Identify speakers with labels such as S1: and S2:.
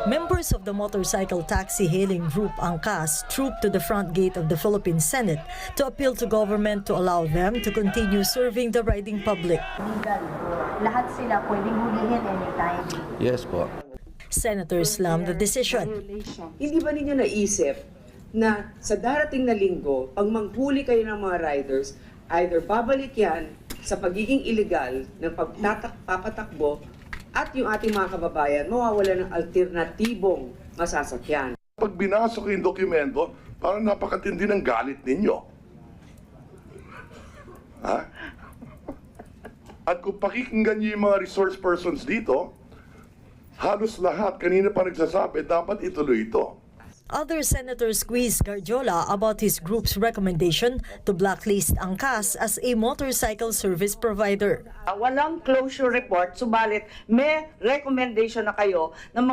S1: Members of the motorcycle taxi hailing group Angkas trooped to the front gate of the Philippine Senate to appeal to government to allow them to continue serving the riding public.
S2: Legal. Lahat sila pwedeng hulihin anytime.
S3: Yes po.
S1: Senators slammed the decision.
S4: Hindi ba ninyo naisip na sa darating na linggo, pag manghuli kayo ng mga riders, either babalik yan sa pagiging illegal ng papatakbo at yung ating mga kababayan mawawala ng alternatibong masasakyan.
S5: Pag binasa ko yung dokumento, parang napakatindi ng galit ninyo. Ha? At kung pakikinggan niyo yung mga resource persons dito, halos lahat, kanina pa nagsasabi, dapat ituloy ito.
S1: Other senators squeezed Garjola about his group's recommendation to blacklist Angkas as a motorcycle service provider.
S6: Walang closure report, subalit may recommendation na kayo na